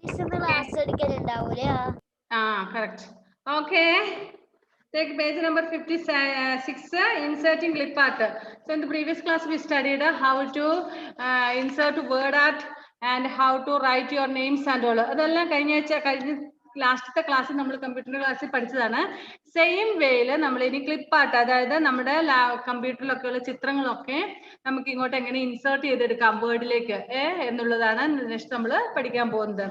Class എടുക്കലുണ്ടാവൂലേ? Correct. Okay. Take page number 56, inserting clip art. So in the previous class we studied how to insert word art and how to write your names and all. അതെല്ലാം കഴിഞ്ഞ ലാസ്റ്റത്തെ ക്ലാസ്സിൽ നമ്മൾ computer ക്ലാസ്സിൽ പഠിച്ചതാണ്. Same വേയിൽ നമ്മൾ ഇനി ക്ലിപ്പ് ആർട്ട്, അതായത് നമ്മുടെ കമ്പ്യൂട്ടറിലൊക്കെ ഉള്ള ചിത്രങ്ങളൊക്കെ നമുക്ക് ഇങ്ങോട്ട് എങ്ങനെ ഇൻസേർട്ട് ചെയ്തെടുക്കാം വേർഡിലേക്ക് എന്നുള്ളതാണ് നെക്സ്റ്റ് നമ്മൾ പഠിക്കാൻ പോകുന്നത്.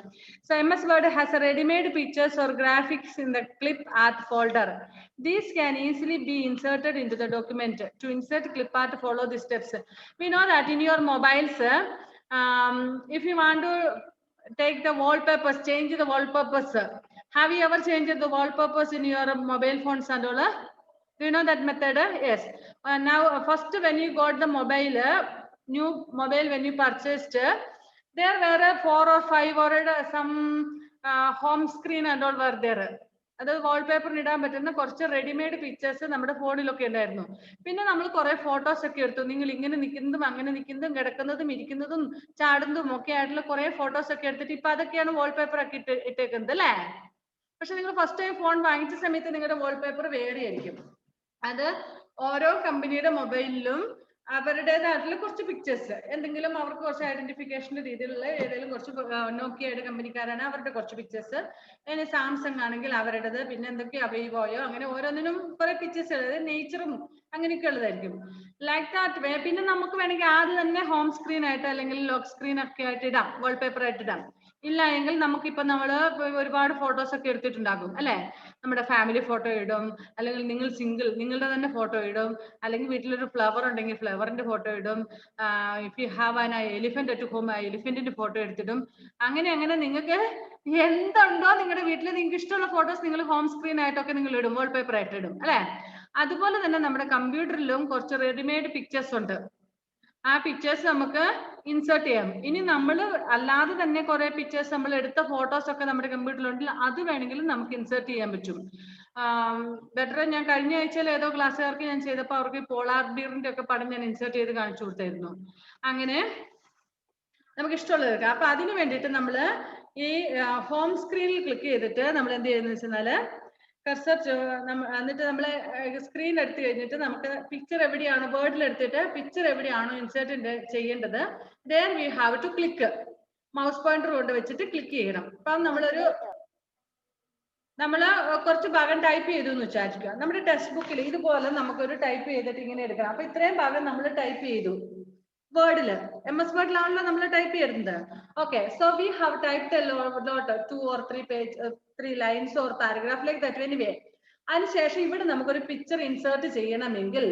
So MS Word has a ready-made pictures or graphics in the clip art folder. These can easily be inserted into the document. To insert clip art, follow the steps. We know that in your mobiles, if you want to take the wallpapers, change the wallpapers. Have you ever changed the wallpapers in your mobile phones and all? Do you know that method? Yes. Now, first when you got the mobile, new mobile when you purchased, there were 4 or 5 or some home screen and all were there. അത് വാൾപേപ്പറിന് ഇടാൻ പറ്റുന്ന കുറച്ച് readymade pictures നമ്മുടെ ഫോണിലൊക്കെ ഉണ്ടായിരുന്നു. പിന്നെ നമ്മൾ കുറെ ഫോട്ടോസ് ഒക്കെ എടുത്തു. നിങ്ങൾ ഇങ്ങനെ നിൽക്കുന്നതും അങ്ങനെ നിൽക്കുന്നതും കിടക്കുന്നതും ഇരിക്കുന്നതും ചാടുന്നതും ഒക്കെ ആയിട്ടുള്ള കുറെ ഫോട്ടോസ് ഒക്കെ എടുത്തിട്ട് ഇപ്പൊ അതൊക്കെയാണ് വാൾപേപ്പർ ആക്കി ഇട്ടേക്കുന്നത് അല്ലേ? പക്ഷെ നിങ്ങൾ ഫസ്റ്റ് ടൈം ഫോൺ വാങ്ങിച്ച സമയത്ത് നിങ്ങളുടെ വാൾപേപ്പർ വേറെ ആയിരിക്കും. അത് ഓരോ കമ്പനിയുടെ മൊബൈലിലും അവരുടേതായിട്ടുള്ള കുറച്ച് പിക്ചേഴ്സ്, എന്തെങ്കിലും അവർക്ക് കുറച്ച് ഐഡന്റിഫിക്കേഷന്റെ രീതിയിലുള്ള ഏതെങ്കിലും കുറച്ച് നോക്കിയയുടെ കമ്പനിക്കാരാണ് അവരുടെ കുറച്ച് പിക്ചേഴ്സ്, ഇനി സാംസങ് ആണെങ്കിൽ അവരുടേത്, പിന്നെ എന്തൊക്കെയോ വിവോയോ, അങ്ങനെ ഓരോന്നിനും കുറെ പിക്ചേഴ്സ്, അതായത് നേച്ചറും അങ്ങനെയൊക്കെ ഉള്ളതായിരിക്കും. ലൈക്ക് ദാറ്റ് വേ. പിന്നെ നമുക്ക് വേണമെങ്കിൽ ആദ്യം തന്നെ ഹോം സ്ക്രീൻ ആയിട്ട് അല്ലെങ്കിൽ ലോക്ക് സ്ക്രീൻ ഒക്കെ ആയിട്ട് ഇടാം, വാൾപേപ്പർ ആയിട്ട് ഇടാം. ഇല്ല എങ്കിൽ നമുക്കിപ്പോ നമ്മള് ഒരുപാട് ഫോട്ടോസ് ഒക്കെ എടുത്തിട്ടുണ്ടാകും അല്ലെ? നമ്മുടെ ഫാമിലി ഫോട്ടോ ഇടും, അല്ലെങ്കിൽ നിങ്ങൾ സിംഗിൾ നിങ്ങളുടെ തന്നെ ഫോട്ടോ ഇടും, അല്ലെങ്കിൽ വീട്ടിലൊരു ഫ്ലവർ ഉണ്ടെങ്കിൽ ഫ്ലവറിന്റെ ഫോട്ടോ ഇടും. If you have an elephant at home, എലിഫന്റിന്റെ ഫോട്ടോ എടുത്തിടും. അങ്ങനെ അങ്ങനെ നിങ്ങൾക്ക് എന്തുണ്ടോ നിങ്ങളുടെ വീട്ടിൽ നിങ്ങൾക്ക് ഇഷ്ടമുള്ള ഫോട്ടോസ് നിങ്ങൾ ഹോം സ്ക്രീൻ ആയിട്ടൊക്കെ നിങ്ങൾ ഇടും, വാൾപേപ്പർ ആയിട്ട് ഇടും അല്ലെ? അതുപോലെ തന്നെ നമ്മുടെ കമ്പ്യൂട്ടറിലും കുറച്ച് റെഡിമെയ്ഡ് പിക്ചേഴ്സ് ഉണ്ട്. ആ പിക്ചേഴ്സ് നമുക്ക് ഇൻസേർട്ട് ചെയ്യാം. ഇനി നമ്മൾ അല്ലാതെ തന്നെ കുറെ പിക്ചേഴ്സ് നമ്മൾ എടുത്ത ഫോട്ടോസ് ഒക്കെ നമ്മുടെ കമ്പ്യൂട്ടറിലുണ്ടെങ്കിൽ അത് വേണമെങ്കിലും നമുക്ക് ഇൻസേർട്ട് ചെയ്യാൻ പറ്റും. ബെറ്റർ ഞാൻ കഴിഞ്ഞ ആഴ്ചയിൽ ഏതോ ക്ലാസ്സുകാർക്ക് ഞാൻ ചെയ്തപ്പോൾ അവർക്ക് പോളാർ ബിയറിന്റെ ഒക്കെ പടം ഞാൻ ഇൻസേർട്ട് ചെയ്ത് കാണിച്ചു കൊടുത്തായിരുന്നു. അങ്ങനെ നമുക്ക് ഇഷ്ടമുള്ളത് എടുക്കാം. അപ്പൊ അതിന് വേണ്ടിയിട്ട് നമ്മൾ ഈ ഹോം സ്ക്രീനിൽ ക്ലിക്ക് ചെയ്തിട്ട് നമ്മൾ എന്ത് ചെയ്യുന്നത് വെച്ചാൽ കർസർ എന്നിട്ട് നമ്മൾ സ്ക്രീൻ എടുത്തു കഴിഞ്ഞിട്ട് നമുക്ക് പിക്ചർ എവിടെയാണ് വേർഡിൽ എടുത്തിട്ട് പിക്ചർ എവിടെയാണോ ഇൻസേർട്ട് ചെയ്യേണ്ടത് there we have to click. Mouse pointer കൊണ്ട് വെച്ചിട്ട് ക്ലിക്ക് ചെയ്യണം. അപ്പം നമ്മള് കുറച്ച് ഭാഗം ടൈപ്പ് ചെയ്തു എന്ന് വിചാരിക്കുക. നമ്മുടെ ടെക്സ്റ്റ് ബുക്കിൽ ഇതുപോലെ നമുക്കൊരു ടൈപ്പ് ചെയ്തിട്ട് ഇങ്ങനെ എടുക്കണം. അപ്പൊ ഇത്രയും ഭാഗം നമ്മൾ ടൈപ്പ് ചെയ്തു വേർഡില്, MS വേർഡിലാണല്ലോ നമ്മൾ ടൈപ്പ് ചെയ്യുന്നത്. Okay, so we have typed A lot 2 or 3 lines or paragraph like that anyway. അതിനുശേഷം ഇവിടെ നമുക്കൊരു പിക്ചർ ഇൻസേർട്ട് ചെയ്യണമെങ്കിൽ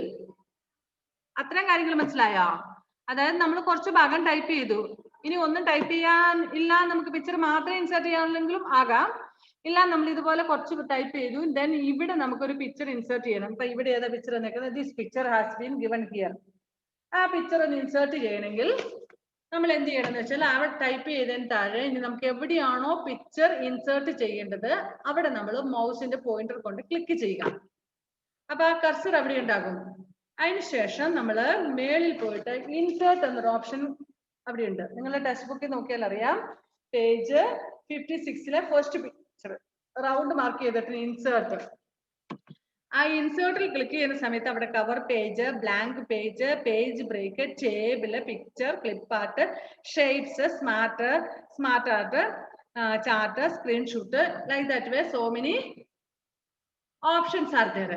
അത്രയും കാര്യങ്ങൾ മനസ്സിലായോ? അതായത് നമ്മൾ കുറച്ച് ഭാഗം ടൈപ്പ് ചെയ്തു, ഇനി ഒന്നും ടൈപ്പ് ചെയ്യാൻ ഇല്ല, നമുക്ക് പിക്ചർ മാത്രമേ ഇൻസേർട്ട് ചെയ്യാനുള്ളെങ്കിലും ആകാം. ഇല്ല, നമ്മൾ ഇതുപോലെ കുറച്ച് ടൈപ്പ് ചെയ്തു, ദെൻ ഇവിടെ നമുക്കൊരു പിക്ചർ ഇൻസേർട്ട് ചെയ്യണം. ഇപ്പൊ ഇവിടെ ഏതാ പിക്ചർ എന്നൊക്കെ, this picture has been given here. ആ പിക്ചർ ഒന്ന് ഇൻസേർട്ട് ചെയ്യണമെങ്കിൽ നമ്മൾ എന്ത് ചെയ്യണം എന്ന് വെച്ചാൽ അവിടെ ടൈപ്പ് ചെയ്തതിന് താഴെ ഇനി നമുക്ക് എവിടെയാണോ പിക്ചർ ഇൻസേർട്ട് ചെയ്യേണ്ടത് അവിടെ നമ്മൾ മൗസിന്റെ പോയിന്റർ കൊണ്ട് ക്ലിക്ക് ചെയ്യുക. അപ്പൊ ആ കർസർ അവിടെ ഉണ്ടാകും. അതിനുശേഷം നമ്മൾ മേളിൽ പോയിട്ട് ഇൻസേർട്ട് എന്നൊരു ഓപ്ഷൻ അവിടെ ഉണ്ട്. നിങ്ങളുടെ ടെക്സ്റ്റ് ബുക്കിൽ നോക്കിയാൽ അറിയാം, page 56 first picture round mark ചെയ്തിട്ട് ഇൻസേർട്ട്. ആ ഇൻസേർട്ടിൽ ക്ലിക്ക് ചെയ്യുന്ന സമയത്ത് അവിടെ cover page, blank page, page break, table, picture, clip art, shapes, smart art, chart, screenshot, like that way so many options are there.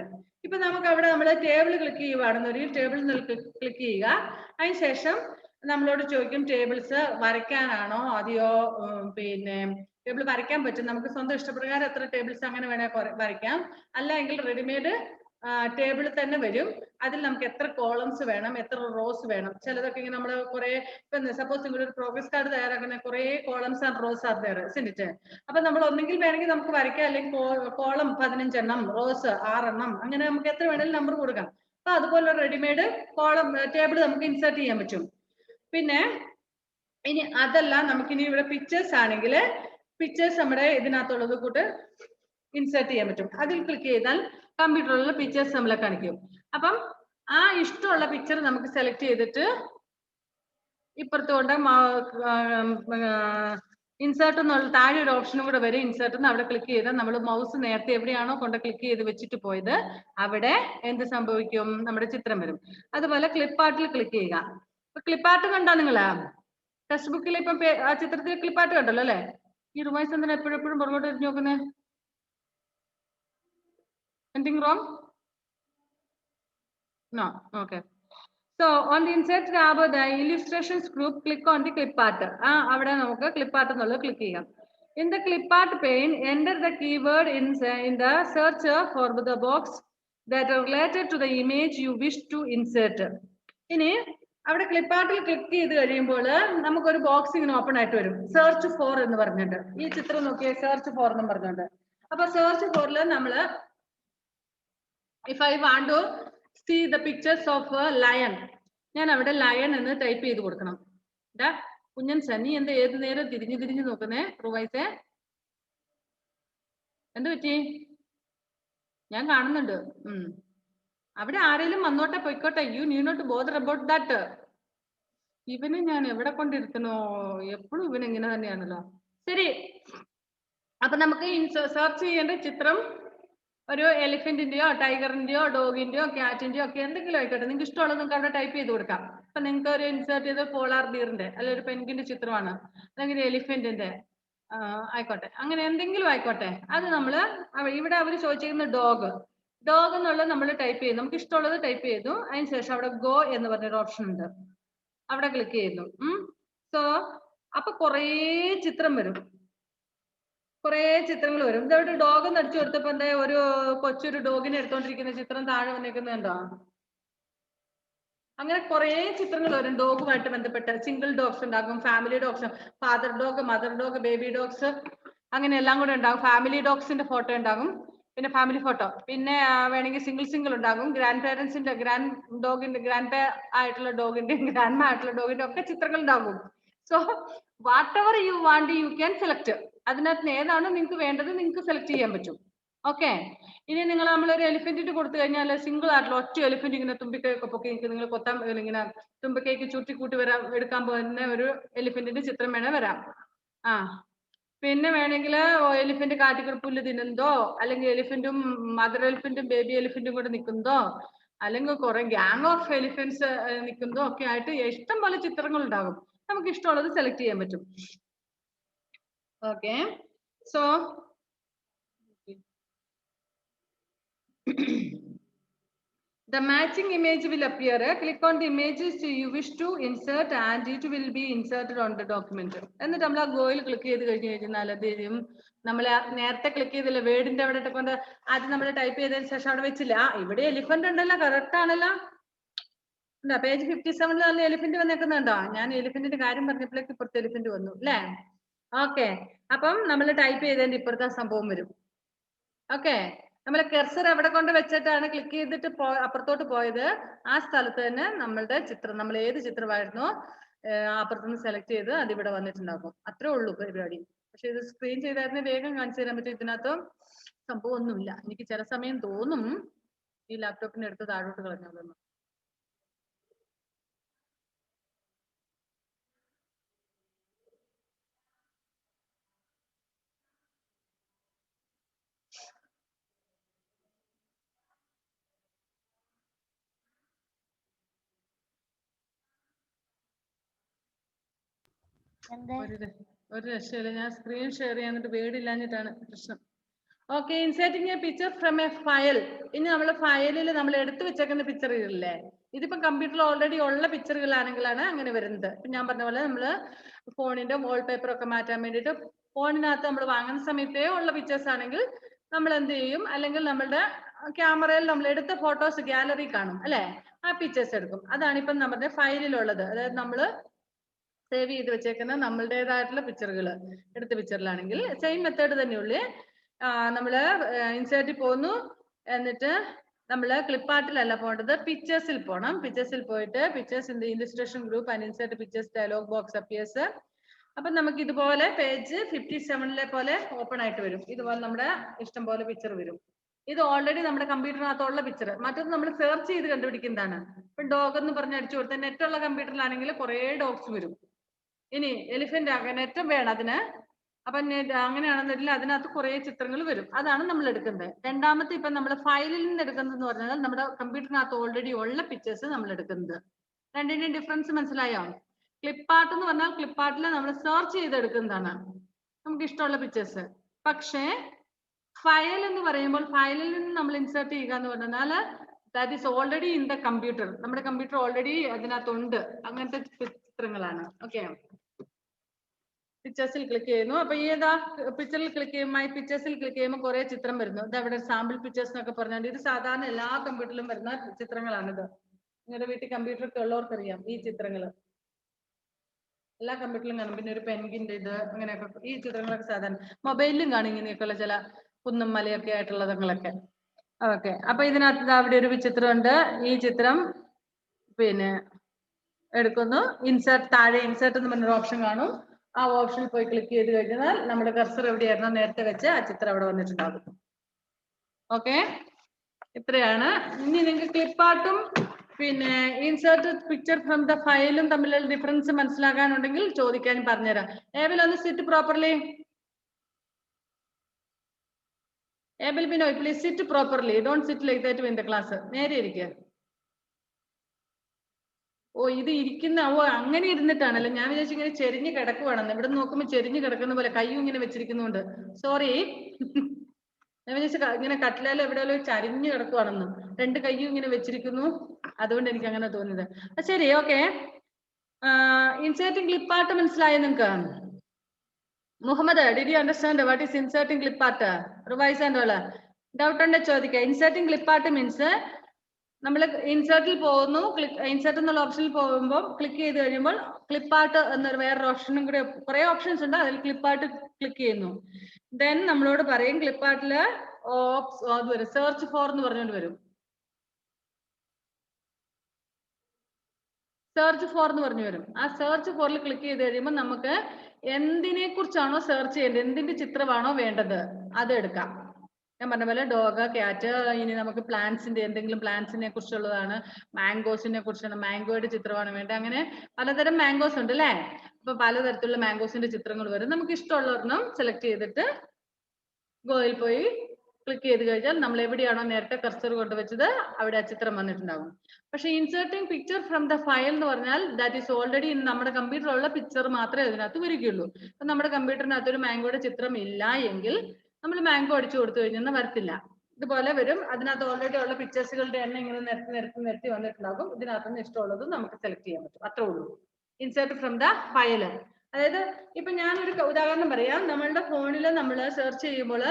ഇപ്പൊ നമുക്ക് അവിടെ നമ്മൾ ടേബിൾ ക്ലിക്ക് ചെയ്യുവാണെന്നൊരു ടേബിളിൽ ക്ലിക്ക് ചെയ്യുക. അതിനുശേഷം നമ്മളോട് ചോദിക്കും ടേബിൾസ് വരയ്ക്കാനാണോ അതെയോ പിന്നെ ടേബിൾ വരയ്ക്കാൻ പറ്റും, നമുക്ക് സ്വന്തം ഇഷ്ടപ്രകാരം എത്ര ടേബിൾസ് അങ്ങനെ വേണേൽ വരയ്ക്കാം. അല്ല എങ്കിൽ റെഡിമെയ്ഡ് ടേബിൾ തന്നെ വരും. അതിൽ നമുക്ക് എത്ര കോളംസ് വേണം, എത്ര റോസ് വേണം. ചിലതൊക്കെ ഇങ്ങനെ നമ്മൾ കുറെ ഇപ്പൊ സപ്പോസ് നിങ്ങളൊരു പ്രോഗ്രസ് കാർഡ് തയ്യാറാക്കുന്ന കുറെ columns and rows are there സെൻഡിറ്റ്. അപ്പൊ നമ്മൾ ഒന്നെങ്കിൽ വേണമെങ്കിൽ നമുക്ക് വരയ്ക്കാം, അല്ലെങ്കിൽ കോളം 15 എണ്ണം, റോസ് 6 എണ്ണം, അങ്ങനെ നമുക്ക് എത്ര വേണമെങ്കിലും നമ്പർ കൊടുക്കാം. അപ്പൊ അതുപോലെ റെഡിമെയ്ഡ് കോളം ടേബിൾ നമുക്ക് ഇൻസേർട്ട് ചെയ്യാൻ പറ്റും. പിന്നെ ഇനി അതല്ല നമുക്കിനി ഇവിടെ പിക്ചേഴ്സ് ആണെങ്കിൽ പിക്ചേഴ്സ് നമ്മുടെ ഇതിനകത്തുള്ളത് കൂട്ട് ഇൻസേർട്ട് ചെയ്യാൻ പറ്റും. അതിൽ ക്ലിക്ക് ചെയ്താൽ കമ്പ്യൂട്ടറിലുള്ള പിക്ചേഴ്സ് നമ്മളെ കാണിക്കും. അപ്പം ആ ഇഷ്ടമുള്ള പിക്ചർ നമുക്ക് സെലക്ട് ചെയ്തിട്ട് ഇപ്പുറത്ത് കൊണ്ട് ഇൻസേർട്ട് എന്നുള്ള താഴെ ഒരു ഓപ്ഷനും കൂടെ വരും. ഇൻസേർട്ട് അവിടെ ക്ലിക്ക് ചെയ്താൽ നമ്മൾ മൗസ് നേരത്തെ എവിടെയാണോ കൊണ്ട് ക്ലിക്ക് ചെയ്ത് വെച്ചിട്ട് പോയത് അവിടെ എന്ത് സംഭവിക്കും? നമ്മുടെ ചിത്രം വരും. അതുപോലെ ക്ലിപ്പാർട്ടിൽ ക്ലിക്ക് ചെയ്യുക. ഇപ്പൊ ക്ലിപ്പാർട്ട് കണ്ടാ നിങ്ങള് ടെക്സ്റ്റ് ബുക്കിൽ ഇപ്പൊ ആ ചിത്രത്തിൽ ക്ലിപ്പാർട്ട് കണ്ടല്ലോ അല്ലെ? ഈ റിവൈസ് എന്തിനാ എപ്പോഴും പുറകോട്ട് തിരിഞ്ഞു നോക്കുന്നത്? Anything wrong? No. Okay. So on the insert tab, the illustrations group, click on the clip art. അവിടെ നമുക്ക് clip art എന്നുള്ളത് click ചെയ്യാം. In the clip art pane, enter the keyword in the search for the box that are related to the image you wish to insert. ഇനി അവിടെ clip artൽ click ചെയ്ത് കഴിയുമ്പോൾ നമുക്കൊരു box ഇങ്ങനെ ഓപ്പൺ ആയിട്ട് വരും. സെർച്ച് ഫോർ എന്ന് പറഞ്ഞിട്ട്. ഈ ചിത്രം നോക്കിയേ, സെർച്ച് ഫോർ എന്ന് പറഞ്ഞിട്ടുണ്ട്. അപ്പൊ സെർച്ച് ഫോറിൽ നമ്മള് if I want to see the pictures of a lion, ഞാൻ അവിടെ ലയൺ എന്ന് ടൈപ്പ് ചെയ്ത് കൊടുക്കണം. ഇതാ കുഞ്ഞൻ സനി എന്താ ഏത് നേരം തിരിഞ്ഞു നോക്കുന്നേ? റിവൈസേ എന്ത് പറ്റി? ഞാൻ കാണുന്നുണ്ട്. അവിടെ ആരെങ്കിലും വന്നോട്ടെ പൊയ്ക്കോട്ടെ. You need not bother about that. ഇവനെ ഞാൻ എവിടെ കൊണ്ടിരുത്തണോ? എപ്പോഴും ഇവൻ ഇങ്ങനെ തന്നെയാണല്ലോ. ശരി, അപ്പൊ നമുക്ക് സെർച്ച് ചെയ്യേണ്ട ചിത്രം ഒരു എലിഫന്റിന്റെയോ ടൈഗറിന്റെയോ ഡോഗിന്റെയോ ക്യാറ്റിന്റെയോ ഒക്കെ എന്തെങ്കിലും ആയിക്കോട്ടെ, നിങ്ങൾക്ക് ഇഷ്ടമുള്ളത് നിങ്ങൾക്ക് അവിടെ ടൈപ്പ് ചെയ്ത് കൊടുക്കാം. അപ്പൊ നിങ്ങൾക്ക് ഒരു ഇൻസേർട്ട് ചെയ്ത് പോളാർ ബിയറിന്റെ അല്ലെങ്കിൽ ഒരു പെൻഗിന്റെ ചിത്രമാണ്, അല്ലെങ്കിൽ എലിഫന്റിന്റെ ആയിക്കോട്ടെ, അങ്ങനെ എന്തെങ്കിലും ആയിക്കോട്ടെ. അത് നമ്മള് ഇവിടെ അവർ ചോദിച്ചിരിക്കുന്ന ഡോഗ് എന്നുള്ളത് നമ്മൾ ടൈപ്പ് ചെയ്തു, നമുക്ക് ഇഷ്ടമുള്ളത് ടൈപ്പ് ചെയ്തു. അതിനുശേഷം അവിടെ ഗോ എന്ന് പറഞ്ഞൊരു ഓപ്ഷൻ ഉണ്ട്, അവിടെ ക്ലിക്ക് ചെയ്യുന്നു. സോ അപ്പൊ കുറേ ചിത്രം വരും, കുറെ ചിത്രങ്ങൾ വരും. ഇതവിടെ ഡോഗ് എന്ന് അടിച്ചു കൊടുത്തപ്പോ എന്താ ഒരു കൊച്ചൊരു ഡോഗിനെ എടുത്തോണ്ടിരിക്കുന്ന ചിത്രം താഴെ വന്നിരിക്കുന്നുണ്ടോ? അങ്ങനെ കുറെ ചിത്രങ്ങൾ വരും ഡോഗുമായിട്ട് ബന്ധപ്പെട്ട്. സിംഗിൾ ഡോഗ്സ് ഉണ്ടാകും, family dogs, father dog, mother dog, baby dogs, അങ്ങനെ എല്ലാം കൂടെ ഉണ്ടാകും. ഫാമിലി ഡോഗ്സിന്റെ ഫോട്ടോ ഉണ്ടാകും, പിന്നെ ഫാമിലി ഫോട്ടോ, പിന്നെ വേണമെങ്കിൽ സിംഗിൾ ഉണ്ടാകും. ഗ്രാൻഡ് പേരൻസിന്റെ ഗ്രാൻഡ് ഡോഗിന്റെ ഗ്രാൻഡ് ആയിട്ടുള്ള ഡോഗിന്റെ ഗ്രാൻഡ് ആയിട്ടുള്ള ഡോഗിന്റെ ഒക്കെ ചിത്രങ്ങൾ ഉണ്ടാകും. So what ever you want you can select. അതിനകത്ത് ഏതാണോ നിങ്ങൾക്ക് വേണ്ടത് നിങ്ങൾക്ക് സെലക്ട് ചെയ്യാൻ പറ്റും. ഓക്കെ, ഇനി നിങ്ങൾ നമ്മളൊരു എലിഫന്റിന് കൊടുത്തു കഴിഞ്ഞാൽ സിംഗിൾ ആയിട്ടുള്ള ഒറ്റ എലിഫന്റ് ഇങ്ങനെ തുമ്പിക്കൈയൊക്കെ പൊക്കി നിങ്ങൾ കൊത്താൻ ഇങ്ങനെ തുമ്പിക്കൈക്ക് ചുട്ടിക്കൂട്ടി എടുക്കാൻ പോകുന്ന ഒരു എലിഫന്റിന്റെ ചിത്രം വേണേ വരാം. പിന്നെ വേണമെങ്കിൽ എലിഫന്റ് കാട്ടിക്കുറുപ്പുല്ല് തിന്നുന്നതോ, അല്ലെങ്കിൽ എലിഫന്റും മദർ എലിഫന്റും ബേബി എലിഫന്റും കൂടെ നിൽക്കുന്നതോ, അല്ലെങ്കിൽ കുറെ ഗ്യാങ് ഓഫ് എലിഫന്റ്സ് നിൽക്കുന്നതോ ഒക്കെ ആയിട്ട് ഇഷ്ടം പോലെ ചിത്രങ്ങൾ ഉണ്ടാകും. നമുക്ക് ഇഷ്ടമുള്ളത് സെലക്ട് ചെയ്യാൻ പറ്റും. Okay, so the matching image will appear. Click on the images you wish to insert and it will be inserted on the document. എന്നിട്ട് നമ്മൾ ആ ഗോയിൽ ക്ലിക്ക് ചെയ്ത് കഴിഞ്ഞാൽ അതെയും നമ്മൾ നേരത്തെ ക്ലിക്ക് ചെയ്തില്ല വേർഡിന്റെ അവിടെ കൊണ്ട് ആദ്യം നമ്മൾ ടൈപ്പ് ചെയ്തതിന് ശേഷം അവിടെ വെച്ചില്ല. ഇവിടെ എലിഫന്റ് ഉണ്ടല്ലോ, കറക്റ്റ് ആണല്ലോ. പേജ് 57 നല്ല എലിഫന്റ് വന്നേക്കുന്നുണ്ടോ? ഞാൻ എലിഫന്റിന്റെ കാര്യം പറഞ്ഞപ്പോഴേക്ക് ഇപ്പുറത്തെ എലിഫന്റ് വന്നു അല്ലേ? ഓക്കെ, അപ്പം നമ്മൾ ടൈപ്പ് ചെയ്തതിന്റെ ഇപ്പുറത്തെ സംഭവം വരും. ഓക്കെ, നമ്മൾ കെർസർ എവിടെ കൊണ്ട് വെച്ചിട്ടാണ് ക്ലിക്ക് ചെയ്തിട്ട് അപ്പുറത്തോട്ട് പോയത് ആ സ്ഥലത്ത് തന്നെ നമ്മളുടെ ചിത്രം, നമ്മൾ ഏത് ചിത്രമായിരുന്നോ അപ്പുറത്തുനിന്ന് സെലക്ട് ചെയ്ത് അതിവിടെ വന്നിട്ടുണ്ടാകും. അത്രേ ഉള്ളൂ പരിപാടി. പക്ഷെ ഇത് സ്ക്രീൻ ചെയ്തായിരുന്നു വേഗം കാണിച്ചു തരാൻ പറ്റും. ഇതിനകത്ത് സംഭവം ഒന്നുമില്ല. എനിക്ക് ചില സമയം തോന്നും ഈ ലാപ്ടോപ്പിന്റെ അടുത്ത് താഴോട്ട് കളഞ്ഞോളൂ. ഒരു രക്ഷയില്ല, ഞാൻ സ്ക്രീൻ ഷെയർ ചെയ്യാന്നിട്ട് വേടില്ലാഞ്ഞിട്ടാണ് പ്രശ്നം. Okay, inserting A picture from A file. ഇനി നമ്മൾ ഫയലിൽ നമ്മൾ എടുത്തു വെച്ചേക്കുന്ന പിക്ചറുകളില്ലേ, ഇതിപ്പോ കമ്പ്യൂട്ടറിൽ ഓൾറെഡി ഉള്ള പിക്ചറുകളാണെങ്കിലാണ് അങ്ങനെ വരുന്നത്. ഇപ്പൊ ഞാൻ പറഞ്ഞ പോലെ നമ്മള് ഫോണിന്റെ വാൾപേപ്പർ ഒക്കെ മാറ്റാൻ വേണ്ടിയിട്ട് ഫോണിനകത്ത് നമ്മൾ വാങ്ങുന്ന സമയത്തേ ഉള്ള പിക്ചേഴ്സ് ആണെങ്കിൽ നമ്മൾ എന്ത് ചെയ്യും, അല്ലെങ്കിൽ നമ്മളുടെ ക്യാമറയിൽ നമ്മൾ എടുത്ത ഫോട്ടോസ് ഗാലറി കാണും അല്ലെ, ആ പിക്ചേഴ്സ് എടുക്കും. അതാണ് ഇപ്പം നമ്മുടെ ഫയലിലുള്ളത്. അതായത് നമ്മള് സേവ് ചെയ്ത് വെച്ചേക്കുന്ന നമ്മളുടേതായിട്ടുള്ള പിക്ചറുകൾ എടുത്ത പിക്ചറിലാണെങ്കിൽ സെയിം മെത്തേഡ് തന്നെയുള്ളൂ. നമ്മള് ഇൻസേർട്ടിൽ പോകുന്നു, എന്നിട്ട് നമ്മള് ക്ലിപ്പാർട്ടിലല്ല പോകേണ്ടത്, പിക്ചേഴ്സിൽ പോകണം. പിക്ചേഴ്സിൽ പോയിട്ട് pictures in the illustration group and insert pictures dialogue box appears. അപ്പൊ നമുക്ക് ഇതുപോലെ പേജ് 57 പോലെ ഓപ്പൺ ആയിട്ട് വരും. ഇതുപോലെ നമ്മുടെ ഇഷ്ടം പോലെ പിക്ചർ വരും. ഇത് ഓൾറെഡി നമ്മുടെ കമ്പ്യൂട്ടറിനകത്തുള്ള പിക്ചർ. മറ്റൊന്ന് നമ്മൾ സെർച്ച് ചെയ്ത് കണ്ടുപിടിക്കുന്നതാണ്. ഇപ്പൊ ഡോഗ് എന്ന് പറഞ്ഞ് അടിച്ചു കൊടുത്താൽ നെറ്റുള്ള കമ്പ്യൂട്ടറിലാണെങ്കിൽ കുറെ ഡോഗ്സ് വരും. ഇനി എലിഫന്റ് ആകാൻ നെറ്റും വേണം അതിന്. അപ്പൊ അങ്ങനെയാണെന്നുണ്ടെങ്കിൽ അതിനകത്ത് കുറെ ചിത്രങ്ങൾ വരും. അതാണ് നമ്മൾ എടുക്കുന്നത്. രണ്ടാമത്തെ ഇപ്പൊ നമ്മൾ ഫയലിൽ നിന്ന് എടുക്കുന്നതെന്ന് പറഞ്ഞാൽ നമ്മുടെ കമ്പ്യൂട്ടറിനകത്ത് ഓൾറെഡി ഉള്ള പിക്ചേഴ്സ് നമ്മൾ എടുക്കുന്നത്. രണ്ടിന്റെയും ഡിഫറൻസ് മനസ്സിലായോ? ക്ലിപ്പാർട്ട് എന്ന് പറഞ്ഞാൽ ക്ലിപ്പാർട്ടിൽ നമ്മൾ സെർച്ച് ചെയ്തെടുക്കുന്നതാണ് നമുക്ക് ഇഷ്ടമുള്ള പിക്ചേഴ്സ്. പക്ഷേ ഫയൽ എന്ന് പറയുമ്പോൾ ഫയലിൽ നിന്ന് നമ്മൾ ഇൻസേർട്ട് ചെയ്യുക എന്ന് പറഞ്ഞാൽ that is already in the computer. നമ്മുടെ കമ്പ്യൂട്ടർ ഓൾറെഡി അതിനകത്തുണ്ട്. അങ്ങനത്തെ ചിത്രങ്ങളാണ്. ഓക്കെ, പിക്ചേഴ്സിൽ ക്ലിക്ക് ചെയ്യുന്നു. അപ്പൊ ഏതാ പിക്ചറിൽ ക്ലിക്ക് ചെയ്യുമ്പോൾ ഈ പിക്ചേഴ്സിൽ ക്ലിക്ക് ചെയ്യുമ്പോൾ കുറെ ചിത്രം വരുന്നു. ഇത് അവിടെ സാമ്പിൾ പിക്ചേഴ്സ് എന്നൊക്കെ പറഞ്ഞാൽ ഇത് സാധാരണ എല്ലാ കമ്പ്യൂട്ടറിലും വരുന്ന ചിത്രങ്ങളാണിത്. നിങ്ങളുടെ വീട്ടിൽ കമ്പ്യൂട്ടറൊക്കെ ഉള്ളവർക്കറിയാം ഈ ചിത്രങ്ങൾ എല്ലാ കമ്പ്യൂട്ടറിലും കാണും. പിന്നെ ഒരു പെൻഗിന്റെ ഇത് അങ്ങനെയൊക്കെ ഈ ചിത്രങ്ങളൊക്കെ സാധാരണ മൊബൈലിലും കാണും ഇങ്ങനെയൊക്കെയുള്ള ചില കുന്നും മലയൊക്കെ ആയിട്ടുള്ളതൊക്കെ. ഓക്കെ, അപ്പൊ ഇതിനകത്ത് അവിടെ ഒരു ചിത്രമുണ്ട്. ഈ ചിത്രം പിന്നെ എടുക്കുന്നു. ഇൻസേർട്ട് താഴെ ഇൻസേർട്ട് എന്ന് പറഞ്ഞൊരു ഓപ്ഷൻ കാണും. ആ ഓപ്ഷനിൽ പോയി ക്ലിക്ക് ചെയ്ത് കഴിഞ്ഞാൽ നമ്മുടെ കർസർ എവിടെയായിരുന്നോ നേരത്തെ വെച്ച് ആ ചിത്രം അവിടെ വന്നിട്ടുണ്ടാകും. ഓക്കെ, ഇത്രയാണ്. ഇനി നിങ്ങൾക്ക് ക്ലിപ്പാർട്ടും പിന്നെ ഇൻസേർട്ട് പിക്ചർ ഫ്രം ദ ഫയലും തമ്മിലുള്ള ഡിഫറൻസ് മനസ്സിലാക്കാനുണ്ടെങ്കിൽ ചോദിക്കാൻ പറഞ്ഞുതരാം. ഏബിൽ ഒന്ന് sit properly. Abel Binoy please sit properly. Don't sit like that in the class. നേരെ ഇരിക്കുക. ഓ ഇത് ഇരിക്കുന്ന അങ്ങനെ ഇരുന്നിട്ടാണല്ലോ. ഞാൻ വിചാരിച്ചു ഇങ്ങനെ ചെരിഞ്ഞ് കിടക്കുവാണെന്ന്. ഇവിടെ നോക്കുമ്പോൾ ചെരിഞ്ഞ് കിടക്കുന്ന പോലെ കയ്യും ഇങ്ങനെ വെച്ചിരിക്കുന്നുണ്ട്. സോറി, ഞാൻ വിചാരിച്ചു ഇങ്ങനെ കട്ടിലാലും എവിടെയെങ്കിലും ചരിഞ്ഞ് കിടക്കുവാണെന്ന്. രണ്ട് കയ്യും ഇങ്ങനെ വെച്ചിരിക്കുന്നു, അതുകൊണ്ട് എനിക്ക് അങ്ങനെ തോന്നിയത്. ശരി, ഓക്കെ. ഇൻസേർട്ടിംഗ് ക്ലിപ്പാർട്ട് മനസ്സിലായോ നിങ്ങൾക്ക്? Muhammad, did you understand what is inserting clipart? Revise and all doubt ഉണ്ട് ചോദിക്കുക. ഇൻസേർട്ടിംഗ് ക്ലിപ്പാർട്ട് മീൻസ് നമ്മൾ ഇൻസേർട്ടിൽ പോകുന്നു. ഇൻസേർട്ട് എന്നുള്ള ഓപ്ഷനിൽ പോകുമ്പോൾ ക്ലിക്ക് ചെയ്ത് കഴിയുമ്പോൾ ക്ലിപ്പാർട്ട് എന്നൊരു വേറൊരു ഓപ്ഷനും കൂടെ, കുറെ ഓപ്ഷൻസ് ഉണ്ട്, അതിൽ ക്ലിപ്പാർട്ട് ക്ലിക്ക് ചെയ്യുന്നു. ദെൻ നമ്മളോട് പറയും ക്ലിപ്പാർട്ടില് സെർച്ച് ഫോർ എന്ന് പറഞ്ഞുകൊണ്ട് വരും. സെർച്ച് ഫോർ എന്ന് പറഞ്ഞു വരും. ആ സെർച്ച് ഫോറിൽ ക്ലിക്ക് ചെയ്ത് കഴിയുമ്പോൾ നമുക്ക് എന്തിനെ കുറിച്ചാണോ സെർച്ച് ചെയ്യേണ്ടത്, എന്തിന്റെ ചിത്രമാണോ വേണ്ടത് അത് എടുക്കാം. ഞാൻ പറഞ്ഞ പോലെ ഡോഗ്, ക്യാറ്റ്, ഇനി നമുക്ക് പ്ലാന്റ്സിന്റെ എന്തെങ്കിലും പ്ലാന്റ്സിനെ കുറിച്ചുള്ളതാണ്, മാംഗോസിനെ കുറിച്ചാണ്, മാംഗോയുടെ ചിത്രമാണ് വേണ്ടത്. അങ്ങനെ പലതരം മാംഗോസ് ഉണ്ട് അല്ലേ? അപ്പൊ പലതരത്തിലുള്ള മാംഗോസിന്റെ ചിത്രങ്ങൾ വരും. നമുക്ക് ഇഷ്ടമുള്ളൊരെണ്ണം സെലക്ട് ചെയ്തിട്ട് ഗോയിൽ പോയി ക്ലിക്ക് ചെയ്ത് കഴിഞ്ഞാൽ നമ്മൾ എവിടെയാണോ നേരത്തെ കർസർ കൊണ്ടുവച്ചത് അവിടെ ആ ചിത്രം വന്നിട്ടുണ്ടാകും. പക്ഷെ inserting picture from the file എന്ന് പറഞ്ഞാൽ ദാറ്റ് ഈസ് ഓൾറെഡി നമ്മുടെ കമ്പ്യൂട്ടറിലുള്ള പിക്ചർ മാത്രമേ അതിനകത്ത് വരികയുള്ളൂ. അപ്പൊ നമ്മുടെ കമ്പ്യൂട്ടറിനകത്ത് ഒരു മാംഗോയുടെ ചിത്രം ഇല്ല എങ്കിൽ നമ്മൾ മാംഗോ അടിച്ചു കൊടുത്തു കഴിഞ്ഞാൽ വരത്തില്ല. ഇതുപോലെ വരും. അതിനകത്ത് ഓൾറെഡി ഉള്ള പിക്ചേഴ്സുകളുടെ എണ്ണം ഇങ്ങനെ നിരത്തി വന്നിട്ടുണ്ടാകും. ഇതിനകത്തുനിന്ന് ഇഷ്ടമുള്ളത് നമുക്ക് സെലക്ട് ചെയ്യാൻ പറ്റും. അത്രേ ഉള്ളൂ ഇൻസേർട്ട് ഫ്രം ദ ഫയൽ. അതായത് ഇപ്പൊ ഞാനൊരു ഉദാഹരണം പറയാം. നമ്മളുടെ ഫോണിൽ നമ്മൾ സെർച്ച് ചെയ്യുമ്പോൾ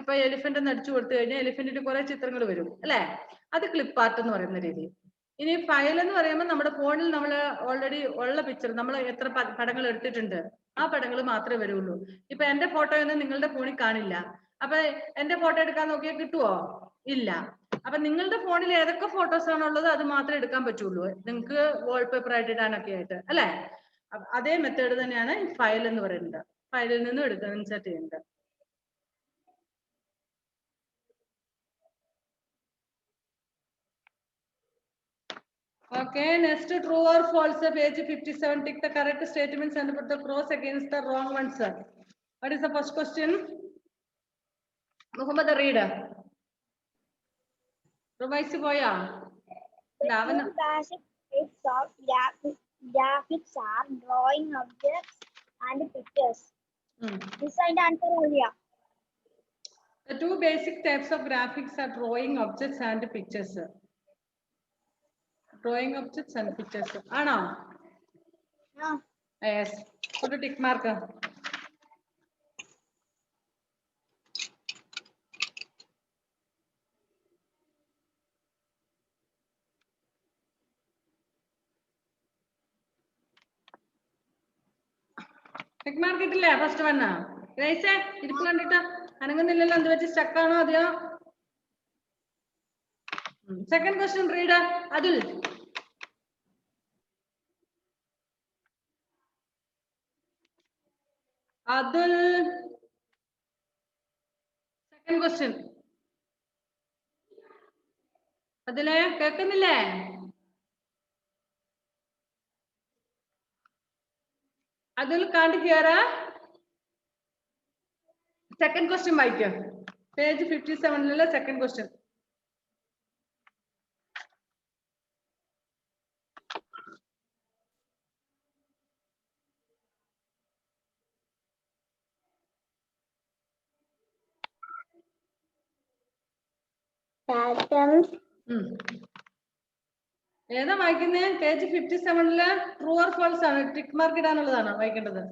ഇപ്പൊ എലിഫന്റ് എന്ന് അടിച്ചു കൊടുത്തു കഴിഞ്ഞാൽ എലിഫന്റിന്റെ കുറെ ചിത്രങ്ങൾ വരും അല്ലെ? അത് ക്ലിപ്പാർട്ട് എന്ന് പറയുന്ന രീതി. ഇനി ഫയൽ എന്ന് പറയുമ്പോൾ നമ്മുടെ ഫോണിൽ നമ്മൾ ഓൾറെഡി ഉള്ള പിക്ചർ, നമ്മൾ എത്ര പടങ്ങൾ എടുത്തിട്ടുണ്ട് ആ പടങ്ങൾ മാത്രമേ വരുള്ളൂ. ഇപ്പൊ എന്റെ ഫോട്ടോ ഒന്നും നിങ്ങളുടെ ഫോണിൽ കാണില്ല. അപ്പൊ എന്റെ ഫോട്ടോ എടുക്കാൻ നോക്കിയാൽ കിട്ടുവോ? ഇല്ല. അപ്പൊ നിങ്ങളുടെ ഫോണിൽ ഏതൊക്കെ ഫോട്ടോസ് ആണുള്ളത് അത് മാത്രമേ എടുക്കാൻ പറ്റുള്ളൂ, നിങ്ങൾക്ക് വാൾപേപ്പർ ആയിട്ട് ഇടാനൊക്കെ ആയിട്ട് അല്ലെ? അതേ മെത്തേഡ് തന്നെയാണ് ഫയൽ എന്ന് പറയുന്നത്. ഫയലിൽ നിന്നും എടുക്കുക, ഇൻസേർട്ട് ചെയ്യുന്നത്. Okay, next true or false, page 57. Tick the correct statements and put the cross against the wrong ones. What is the first question? Muhammad, read. Revise Boya. The basic types of graphics are drawing objects and pictures. Decide answer earlier. The two basic types of graphics are drawing objects and pictures. Drawing objects and pictures. Anna? No. Yes. Put a tick mark. Tick mark it. First one. Right side. It is not. Ananganilla and the Chakana. Second question, reader. Adul. Adul. Second question. Adule, കേൾക്കുന്നില്ലേ? Adul can't hear. Second question വായിക്കുക. Page 57 second question. Patterns. ഏതാ വായിക്കുന്നത്? Page 57 true or false ആണ്, tick mark ഇടാനുള്ളതാണ് വായിക്കേണ്ടത്.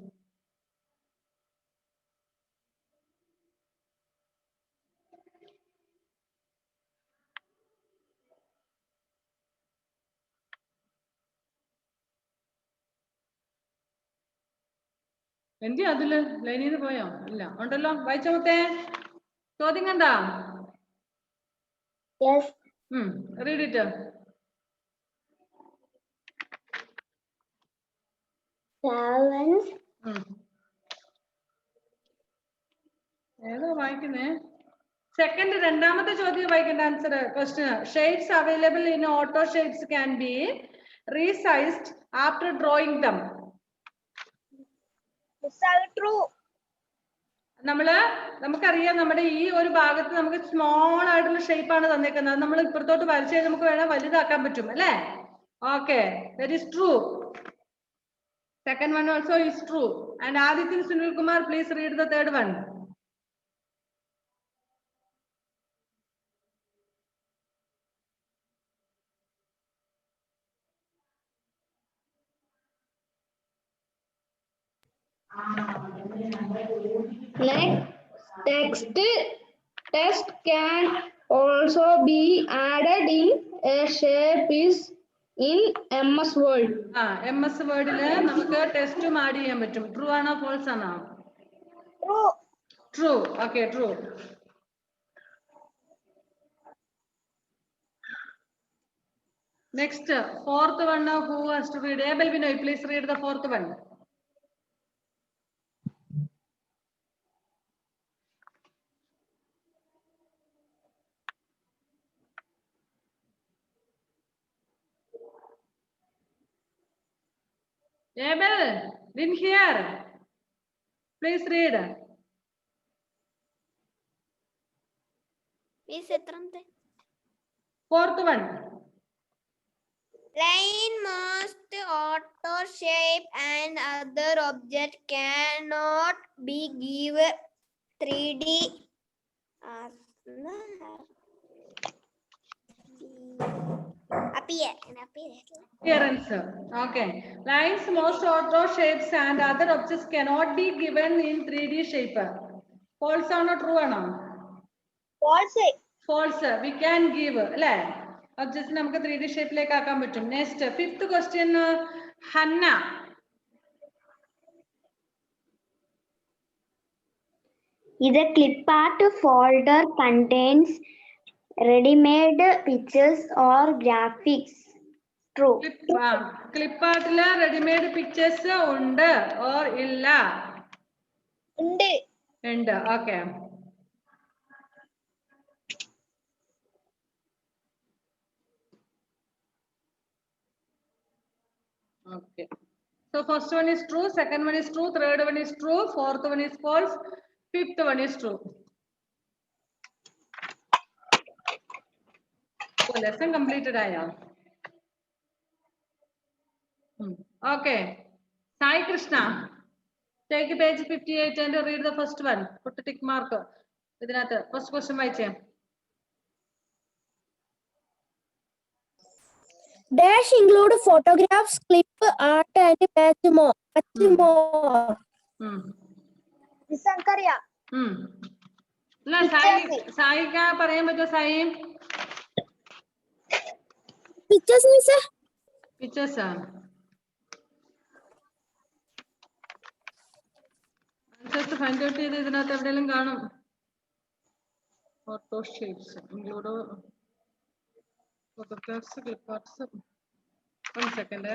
എന്തി അതില് ലൈനിന്ന് പോയോ? ഇല്ല, ഉണ്ടല്ലോ. വായിച്ചോ മൊത്തേ. ചോദ്യം കണ്ടാ? Yes. Read it. Servants. ഏതാ വായിക്കുന്നേ? സെക്കൻഡ് രണ്ടാമത്തെ ചോദ്യം വായിക്കേണ്ട answer question. Shades available in auto shades can be resized after drawing them. True. നമുക്കറിയാം, നമ്മുടെ ഈ ഒരു ഭാഗത്ത് നമുക്ക് സ്മോൾ ആയിട്ടുള്ള ഷേപ്പ് ആണ് തന്നേക്കുന്നത്. അത് നമ്മൾ ഇപ്പുറത്തോട്ട് വരച്ച് കഴിഞ്ഞാൽ നമുക്ക് വേണം വലുതാക്കാൻ പറ്റും അല്ലേ? Okay, that is true. Second one also is true. And Aditya Sunil Kumar, please read the third one. Next, text can also be added in a shape is in MS Word. MS Word നമുക്ക് ടെസ്റ്റും add ചെയ്യാൻ പറ്റും. True ആണോ false ആണോ? True. True. Okay, true. Next, fourth one, who has to read? Abel Binoy, please read the fourth one. Abel, didn't hear. Please read. Miss എത്രത്തെ? Fourth one. Line, most auto shape and other object cannot be given 3D Appearance. Okay. Lines, most auto shapes and other objects cannot be given in 3D shape. False or not true or not? False. False. We can give. Objects നമുക്ക് 3D shape ലേക്ക് ആക്കാൻ പറ്റും. Next, fifth question, Hanna. The clip art folder contains ready-made pictures or graphics. True. Clip art ready-made pictures ഉണ്ട് or ഇല്ല? ഉണ്ട്. Okay. Okay. So first one is true, second one is true, third one is true, fourth one is false, fifth one is true. So lesson completed aya. Okay. Sai Krishna, take page 58 and read the first one. Put a tick mark. First question വായിച്ചേ. Dash include photographs, clip art, and much more. നിസ്സംകറിയ. സായിക പറയാൻ പറ്റുമോ? Sai Pictures, miss. Pictures. Answers find out ചെയ്ത് ഇതിനകത്ത് എവിടെയെങ്കിലും കാണും. Photo shapes include photographs, clip arts. 1 second.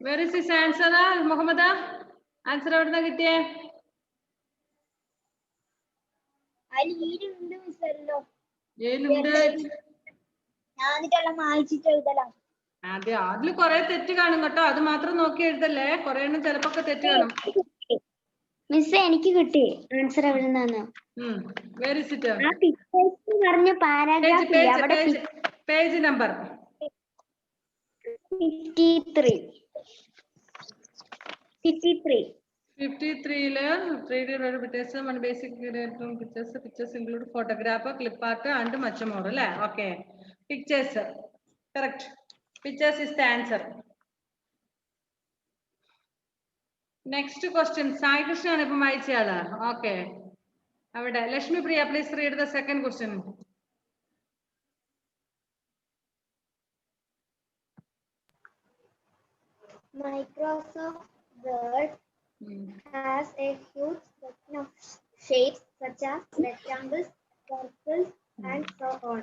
Where is his answer, Muhammad? Answer എവിടുന്നാ കിട്ടിയേ? അതില് കൊറേ തെറ്റ് കാണും കേട്ടോ, അത് മാത്രം നോക്കി എഴുതല്ലേ, കൊറേ എണ്ണം ചിലപ്പോ തെറ്റ് കാണും. മിസ് എനിക്ക് കിട്ടി ആൻസർ എവിടുന്നാന്ന്. Where is it? പറഞ്ഞ പാരാഗ്രാഫ് അവിടെ page number 53. 53-ല് 3D pictures, one basic pictures include photograph, clip art and much more അല്ലേ? Okay, pictures correct. Pictures is the answer. Next question, Sai Krishna ആണ് ഇപ്പം വായിച്ചയാള്. Okay, അവിടെ Lakshmi Priya, please read the second question. Microsoft Word has a huge selection of shapes such as rectangles, circles, and so on.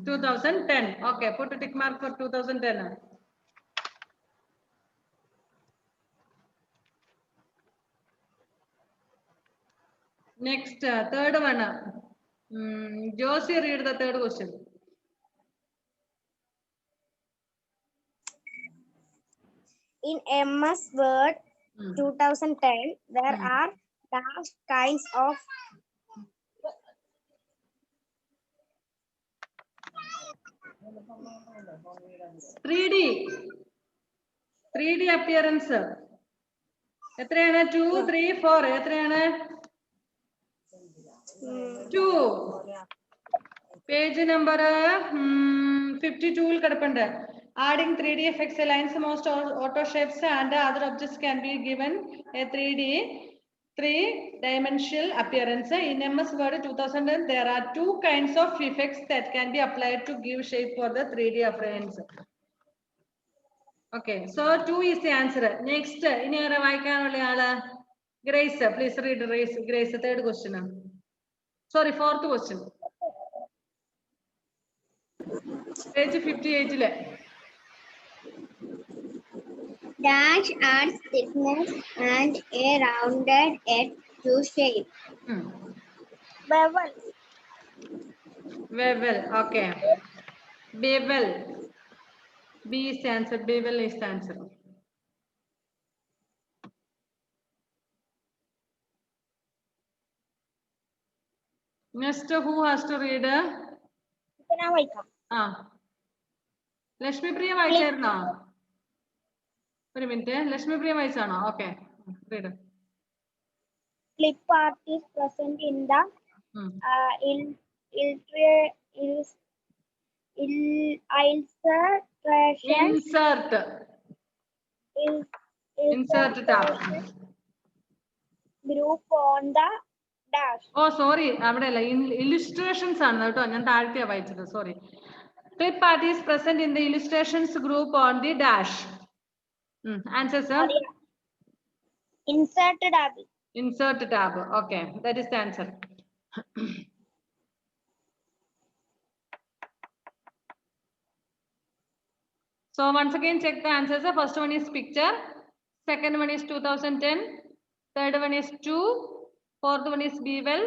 2010. Okay, put a tick mark for 2010. Next, third one. Josie, read the third question. In MS Word 2010, there are dash kinds of 3D appearance. എത്രയാണ്? 2, 3, 4. എത്രയാണ്? 2. Page number 52-ൽ കിടപ്പുണ്ട്. Adding 3D effects aligns most auto shapes and other objects can be given a 3-dimensional appearance. In MS Word 2000, there are 2 kinds of effects that can be applied to give shape for the 3D appearance. Okay, so 2 is the answer. Next, ഇനി ആരാ വായിക്കാനുള്ള ആള്? Grace, please read Grace, third question. Sorry, fourth question. Page 58-ല്. dash adds thickness and a rounded edge to shape. Bevel. Okay. Bevel. B is the answer. Bevel is the answer. Next, who has to read? Lakshmi Priya വായിച്ചായിരുന്നോ? ഒരു minute, Lakshmi Priya വായിച്ചാണോ? Okay, read. Clip art is present in the insert tab group on the dash. Oh, sorry, അവിടെ അല്ല, illustrations ആണ് കേട്ടോ, ഞാൻ താഴ്ത്തിയാ വായിച്ചത്, sorry. Clip art is present in the illustrations group on the dash. Answer, sir? Insert tab. Insert tab. Okay, that is the answer. So once again check the answers. The first one is picture, second one is 2010, third one is 2, fourth one is bevel,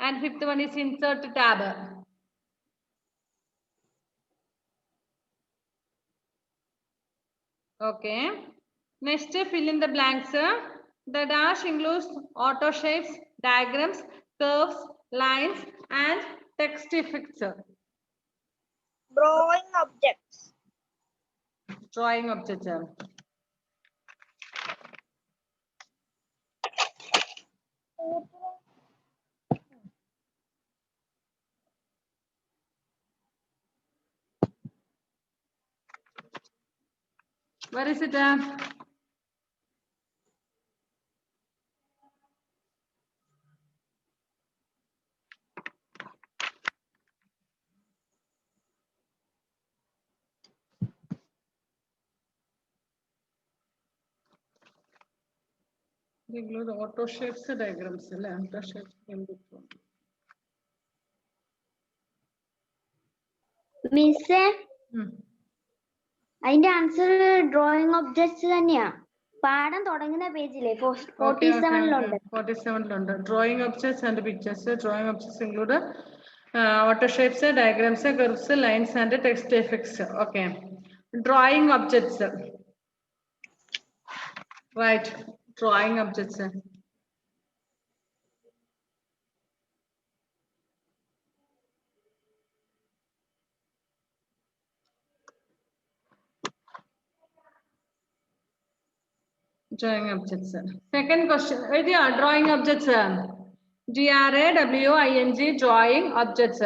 and fifth one is insert tab. Okay, next fill in the blanks. The dash includes auto shapes, diagrams, curves, lines, and text effects. Drawing objects. Drawing objects. Where is it? Include auto shapes, diagrams. Auto shapes can be drawn. Miss, അതിന്റെ answer drawing objects തന്നെയാ. പാഠം തുടങ്ങുന്ന പേജിലെ 47-ലുണ്ട്. 47-ലുണ്ട്. Drawing objects and pictures. Drawing objects include water shapes, diagrams, curves, lines, and text effects. Okay. Drawing objects. Right. Drawing objects. Drawing objects. Second question. Drawing objects. DRAWING. Drawing objects.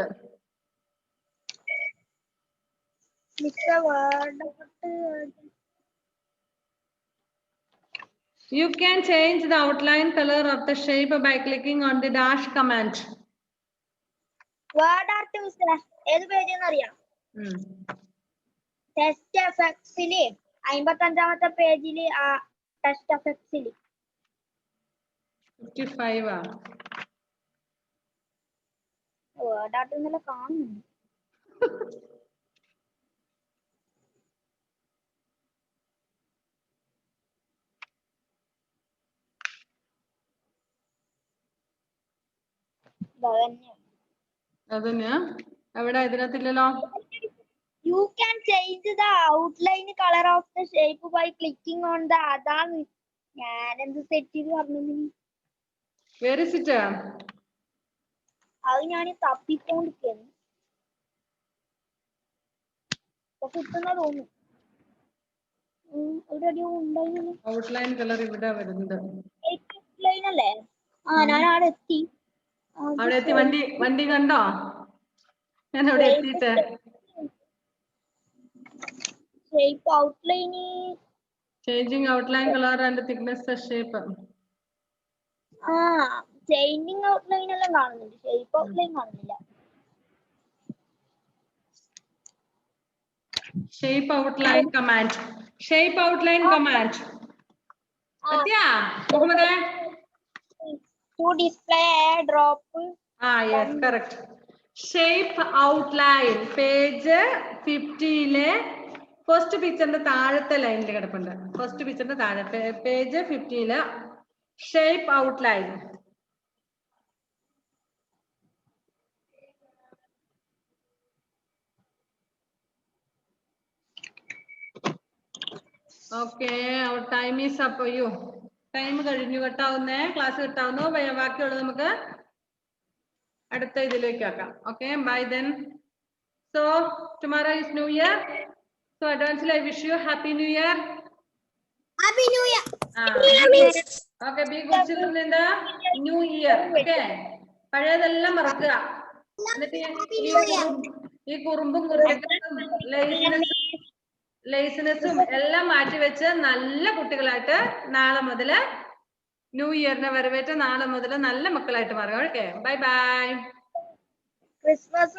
You can change the outline color of the shape by clicking on the dash command. Word art mister ഏത് പേജെന്ന് അറിയാം? Test എഫക്ട്സില് 55-ാമത്തെ പേജില് test എഫക്ട്സില് 55 ആ. Word art ഇന്നലെ കാണുന്നുണ്ട്. അതന്നെയാ എവിടെ ഇതിനകത്തില്ലല്ലോ. You can change the outline color of the shape by clicking on the അതാണ് ഞാനെന്ത് സെറ്റ് ചെയ്ത് പറഞ്ഞു. Where is it? അത് ഞാൻ തപ്പിക്കൊണ്ടിരിക്കുന്നു. കിട്ടുന്ന തോന്നുന്നു. ഔട്ട്ലൈൻ കളർ ഇവിടെ വരുന്നുണ്ട്. ഔട്ട്ലൈൻ അല്ലേ? ഞാൻ അവിടെ എത്തി. അവിടെ എത്തി. വണ്ടി കണ്ടോ? ഞാൻ അവിടെ എത്തിയിട്ട് shape outline changing outline color and thickness the shape. changing outline എല്ലാം കാണുന്നുണ്ട്. shape outline കാണുന്നില്ല. shape outline command. shape outline command. Satya, Muhammad. To display a drop. Yes, correct. Shape outline page 50-ലെ ഫസ്റ്റ് പിക്ചറിന്റെ താഴത്തെ ലൈനിൽ കിടപ്പുണ്ട്. First പിക്ചറിന്റെ താഴെ പേജ് 50-ല് shape outline. Okay, our time is up. അയ്യോ, ടൈം കഴിഞ്ഞു. കട്ടാവുന്നേ, ക്ലാസ് കട്ടാവുന്നു. ബാക്കിയുള്ളത് നമുക്ക് അടുത്ത ഇതിലേക്ക് ആക്കാം. Okay, bye then. So tomorrow is New Year. So advancedly I wish you Happy New Year. Happy New Year. Okay, be good children in the New Year. Okay. പഴയതെല്ലാം മറക്കുക. എന്നിട്ട് ഈ കുറുമ്പും കുറുമ്പും ലേസിനെസ്സും എല്ലാം മാറ്റി വെച്ച് നല്ല കുട്ടികളായിട്ട് നാളെ മുതല് ന്യൂ ഇയറിനെ വരവേറ്റ് നാളെ മുതൽ നല്ല മക്കളായിട്ട് മാറുക. Okay, bye bye. Christmas